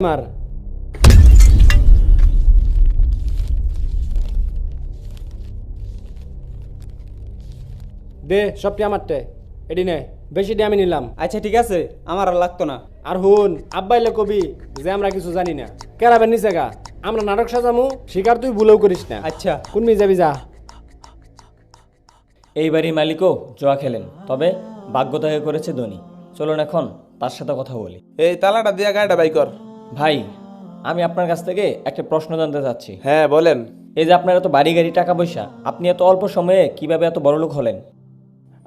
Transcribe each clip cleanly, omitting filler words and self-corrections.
মার দে সবটি আমারটে এডি নে বেশি দিয়ে আমি নিলাম। আচ্ছা ঠিক আছে, আমার আর লাগতো না। আর হুন আব্বাইলে কবি যে আমরা কিছু জানি না কেরাবেন নিচে গা, আমরা নাটক সাজামু শিকার তুই ভুলেও করিস না। আচ্ছা কোন মি যাবি যা। এই বাড়ির মালিকও জুয়া খেলেন, তবে ভাগ্য তাকে করেছে ধনী। চলুন এখন তার সাথে কথা বলি। এই তালাটা দিয়া গাড়িটা বাই কর। ভাই, আমি আপনার কাছ থেকে একটা প্রশ্ন জানতে চাচ্ছি। হ্যাঁ বলেন। এই যে আপনার এত বাড়ি গাড়ি টাকা পয়সা, আপনি এত অল্প সময়ে কিভাবে এত বড়লোক হলেন?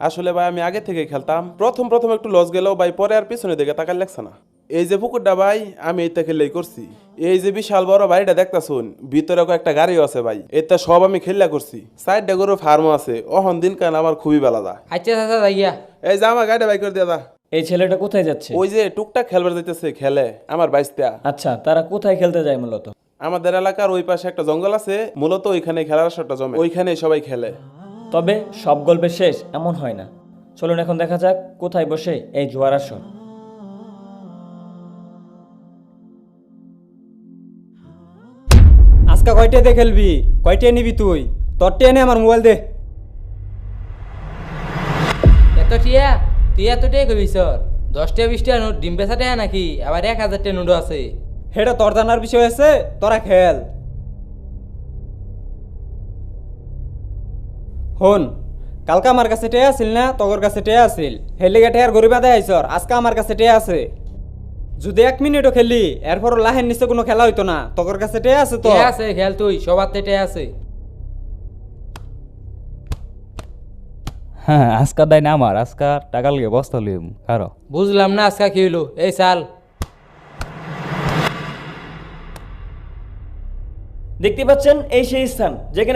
আসলে ভাই আমি আগে থেকে খেলতাম, প্রথম প্রথম একটু লস গেলেও ভাই পরে আর পিছনে দিকে তাকার লাগছে না। এই যে পুকুরটা ভাই আমি এইটা খেললেই করছি। এই যে বিশাল বড় বাড়িটা দেখতাছুন, ভিতরে একটা গাড়িও আছে ভাই, এটা সব আমি খেললা করছি। সাইডটা গরু ফার্মও আছে। অহন দিন কান আমার খুবই বেলাদা। আচ্ছা চাচা যাইয়া। এই যে আমার গাড়িটা বাই করে দিয়া দা। এই ছেলেটা কোথায় যাচ্ছে? ওই যে টুকটাক খেলবার যাইতেছে, খেলে আমার বাইসটা। আচ্ছা, তারা কোথায় খেলতে যায় মূলত? আমাদের এলাকার ওই পাশে একটা জঙ্গল আছে, মূলত ওইখানে খেলার আসরটা জমে, ওইখানে সবাই খেলে। তবে সব গল্পের শেষ এমন হয় না। চলুন এখন দেখা যাক কোথায় বসে এই জুয়ার আসর। আজকে কয়টায় দিয়ে খেলবি? কয়টায় নিবি তুই? তোরটা এনে আমার মোবাইল দে। এত টিয়া তুই এত টিয়া কবি স্যার 10টা 20টা নোট ডিম পেশা টিয়া নাকি আবার 1000টা নোটও আছে। হেটা তোর জানার বিষয় আছে, তোরা খেল। হন, কালকে আমার কাছে টেয়া আছিল না, তোর কাছে টেয়া আছিল, হেলিগে টেয়ার গরিবা দেয় আইসর। আজকে আমার কাছে টেয়া আছে, যদি 1 মিনিটও খেললি এরপর লাহের নিচে কোনো খেলা হইতো না। তোর কাছে টেয়া আছে তো? টিয়া আছে, খেল তুই, সবার তো টিয়া আছে। হ্যাঁ, আজকার দেয় না আমার, আজকার টাকা লিয়ে বস্তা লিম কারো। বুঝলাম না আজকে কি হইলো। এই সাল দেখতে পাচ্ছেন এই সেই স্থান যেখানে